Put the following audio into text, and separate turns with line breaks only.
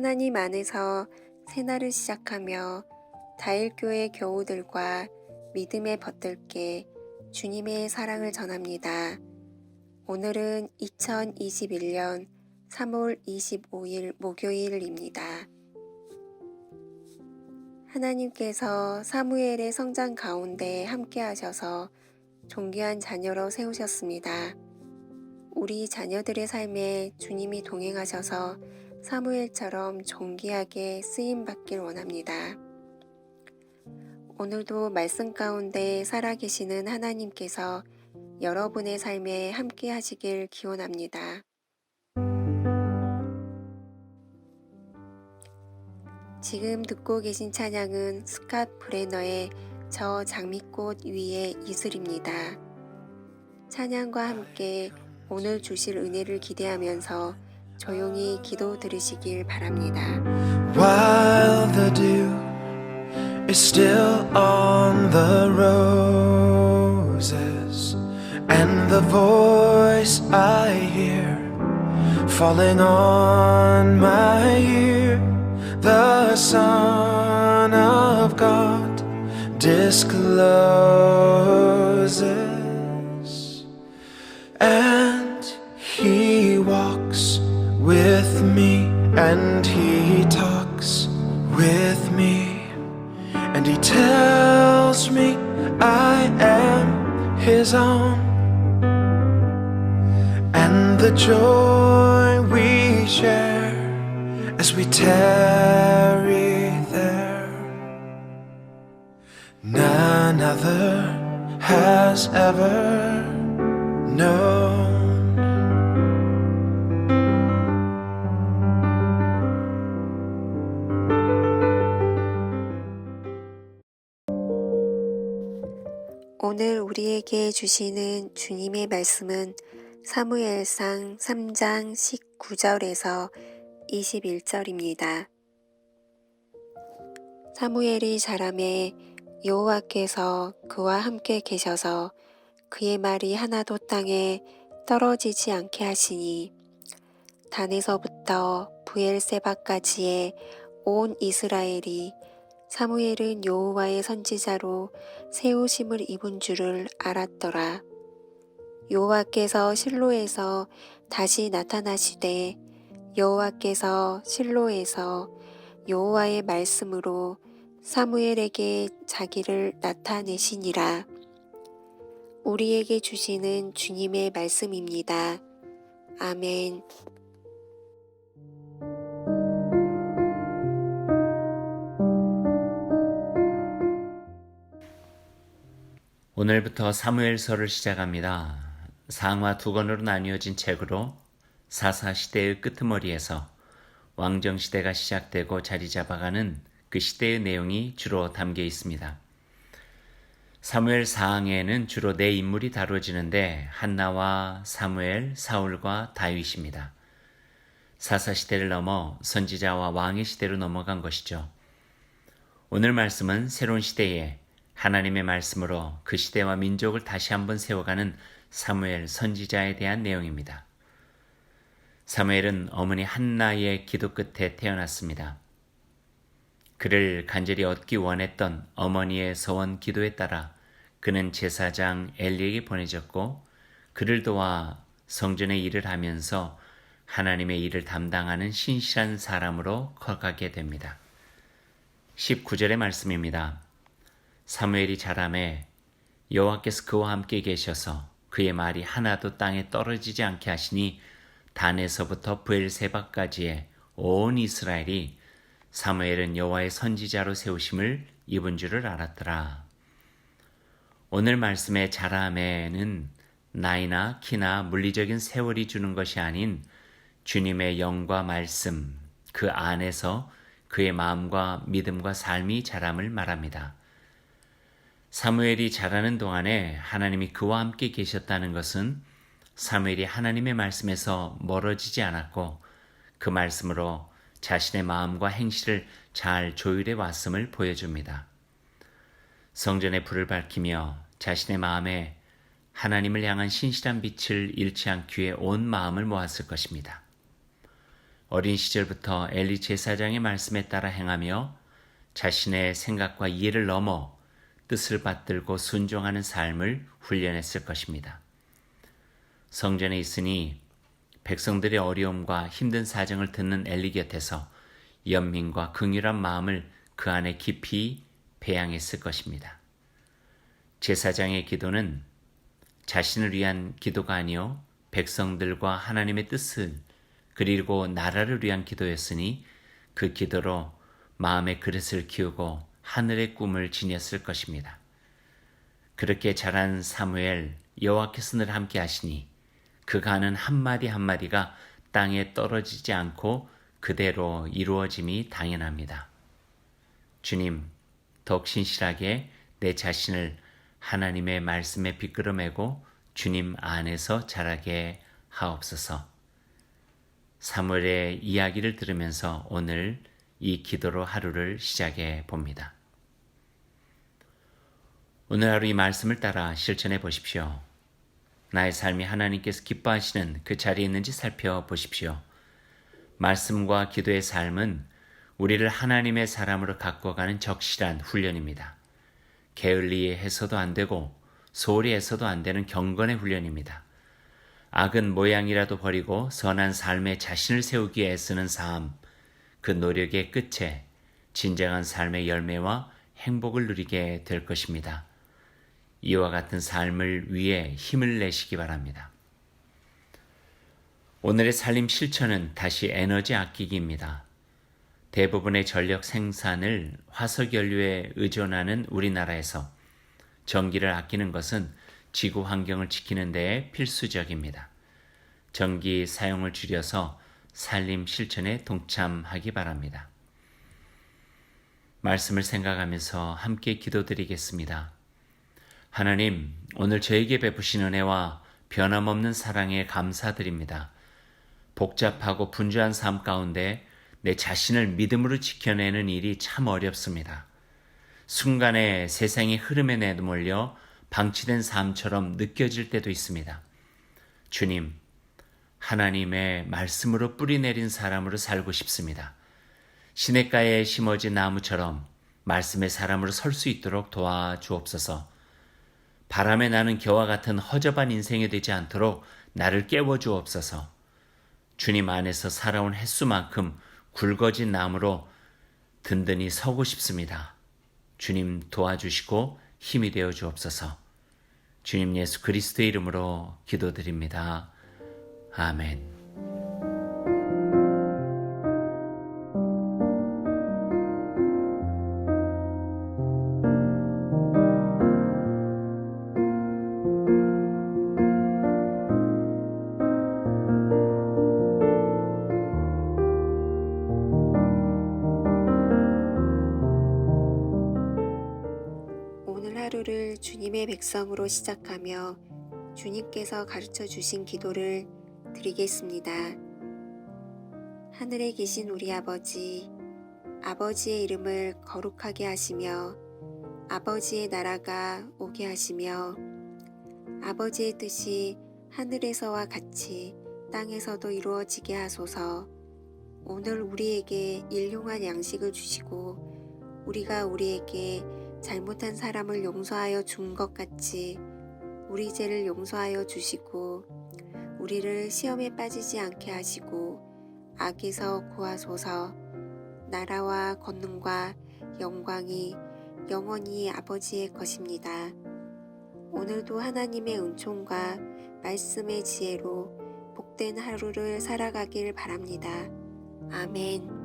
하나님 안에서 새날을 시작하며 다일교회 교우들과 믿음의 벗들께 주님의 사랑을 전합니다. 오늘은 2021년 3월 25일 목요일입니다. 하나님께서 사무엘의 성장 가운데 함께 하셔서 존귀한 자녀로 세우셨습니다. 우리 자녀들의 삶에 주님이 동행하셔서 사무엘처럼 존귀하게 쓰임받길 원합니다. 오늘도 말씀 가운데 살아계시는 하나님께서 여러분의 삶에 함께 하시길 기원합니다. 지금 듣고 계신 찬양은 스캇 브레너의 저 장미꽃 위의 이슬입니다. 찬양과 함께 오늘 주실 은혜를 기대하면서 조용히 기도 들으시길 바랍니다.
While the dew is still on the roses, and the voice I hear falling on my ear, the Son of God discloses, and He walks with me, and He talks with me, and He tells me I am His own, and the joy we share as we tarry there, none other has ever known.
오늘 우리에게 주시는 주님의 말씀은 사무엘상 3장 19절에서 21절입니다. 사무엘이 자라매 여호와께서 그와 함께 계셔서 그의 말이 하나도 땅에 떨어지지 않게 하시니 단에서부터 브엘세바까지의 온 이스라엘이 사무엘은 여호와의 선지자로 세우심을 입은 줄을 알았더라. 여호와께서 실로에서 다시 나타나시되 여호와께서 실로에서 여호와의 말씀으로 사무엘에게 자기를 나타내시니라. 우리에게 주시는 주님의 말씀입니다. 아멘.
오늘부터 사무엘서를 시작합니다. 상하 두 권으로 나뉘어진 책으로 사사시대의 끄트머리에서 왕정시대가 시작되고 자리 잡아가는 그 시대의 내용이 주로 담겨 있습니다. 사무엘 사항에는 주로 네 인물이 다뤄지는데 한나와 사무엘, 사울과 다윗입니다. 사사시대를 넘어 선지자와 왕의 시대로 넘어간 것이죠. 오늘 말씀은 새로운 시대에 하나님의 말씀으로 그 시대와 민족을 다시 한번 세워가는 사무엘 선지자에 대한 내용입니다. 사무엘은 어머니 한나의 기도 끝에 태어났습니다. 그를 간절히 얻기 원했던 어머니의 서원 기도에 따라 그는 제사장 엘리에게 보내졌고 그를 도와 성전의 일을 하면서 하나님의 일을 담당하는 신실한 사람으로 커가게 됩니다. 19절의 말씀입니다. 사무엘이 자라매 여호와께서 그와 함께 계셔서 그의 말이 하나도 땅에 떨어지지 않게 하시니 단에서부터 브엘세바까지의 온 이스라엘이 사무엘은 여호와의 선지자로 세우심을 입은 줄을 알았더라. 오늘 말씀의 자라매는 나이나 키나 물리적인 세월이 주는 것이 아닌 주님의 영과 말씀, 그 안에서 그의 마음과 믿음과 삶이 자람을 말합니다. 사무엘이 자라는 동안에 하나님이 그와 함께 계셨다는 것은 사무엘이 하나님의 말씀에서 멀어지지 않았고 그 말씀으로 자신의 마음과 행실을 잘 조율해 왔음을 보여줍니다. 성전의 불을 밝히며 자신의 마음에 하나님을 향한 신실한 빛을 잃지 않기 위해 온 마음을 모았을 것입니다. 어린 시절부터 엘리 제사장의 말씀에 따라 행하며 자신의 생각과 이해를 넘어 뜻을 받들고 순종하는 삶을 훈련했을 것입니다. 성전에 있으니 백성들의 어려움과 힘든 사정을 듣는 엘리 곁에서 연민과 긍휼한 마음을 그 안에 깊이 배양했을 것입니다. 제사장의 기도는 자신을 위한 기도가 아니요 백성들과 하나님의 뜻을 그리고 나라를 위한 기도였으니 그 기도로 마음의 그릇을 키우고 하늘의 꿈을 지녔을 것입니다. 그렇게 자란 사무엘, 여호와께서 늘 함께 하시니 그가 하는 한마디 한마디가 땅에 떨어지지 않고 그대로 이루어짐이 당연합니다. 주님, 더욱 신실하게 내 자신을 하나님의 말씀에 비끄러매고 주님 안에서 자라게 하옵소서. 사무엘의 이야기를 들으면서 오늘 이 기도로 하루를 시작해 봅니다. 오늘 하루 이 말씀을 따라 실천해 보십시오. 나의 삶이 하나님께서 기뻐하시는 그 자리에 있는지 살펴보십시오. 말씀과 기도의 삶은 우리를 하나님의 사람으로 가꿔가는 적실한 훈련입니다. 게을리해서도 안 되고 소홀히 해서도 안 되는 경건의 훈련입니다. 악은 모양이라도 버리고 선한 삶에 자신을 세우기에 애쓰는 삶, 그 노력의 끝에 진정한 삶의 열매와 행복을 누리게 될 것입니다. 이와 같은 삶을 위해 힘을 내시기 바랍니다. 오늘의 살림 실천은 다시 에너지 아끼기입니다. 대부분의 전력 생산을 화석연료에 의존하는 우리나라에서 전기를 아끼는 것은 지구 환경을 지키는 데에 필수적입니다. 전기 사용을 줄여서 살림 실천에 동참하기 바랍니다. 말씀을 생각하면서 함께 기도드리겠습니다. 하나님, 오늘 저에게 베푸신 은혜와 변함없는 사랑에 감사드립니다. 복잡하고 분주한 삶 가운데 내 자신을 믿음으로 지켜내는 일이 참 어렵습니다. 순간에 세상의 흐름에 내몰려 방치된 삶처럼 느껴질 때도 있습니다. 주님, 하나님의 말씀으로 뿌리 내린 사람으로 살고 싶습니다. 시냇가에 심어진 나무처럼 말씀의 사람으로 설 수 있도록 도와주옵소서. 바람에 나는 겨와 같은 허접한 인생이 되지 않도록 나를 깨워주옵소서. 주님 안에서 살아온 횟수만큼 굵어진 나무로 든든히 서고 싶습니다. 주님 도와주시고 힘이 되어 주옵소서. 주님 예수 그리스도의 이름으로 기도드립니다. 아멘.
오늘 하루를 주님의 백성으로 시작하며 주님께서 가르쳐 주신 기도를 드리겠습니다. 하늘에 계신 우리 아버지, 아버지의 이름을 거룩하게 하시며 아버지의 나라가 오게 하시며 아버지의 뜻이 하늘에서와 같이 땅에서도 이루어지게 하소서. 오늘 우리에게 일용할 양식을 주시고 우리가 우리에게 잘못한 사람을 용서하여 준 것 같이 우리 죄를 용서하여 주시고 우리를 시험에 빠지지 않게 하시고 악에서 구하소서. 나라와 권능과 영광이 영원히 아버지의 것입니다. 오늘도 하나님의 은총과 말씀의 지혜로 복된 하루를 살아가길 바랍니다. 아멘.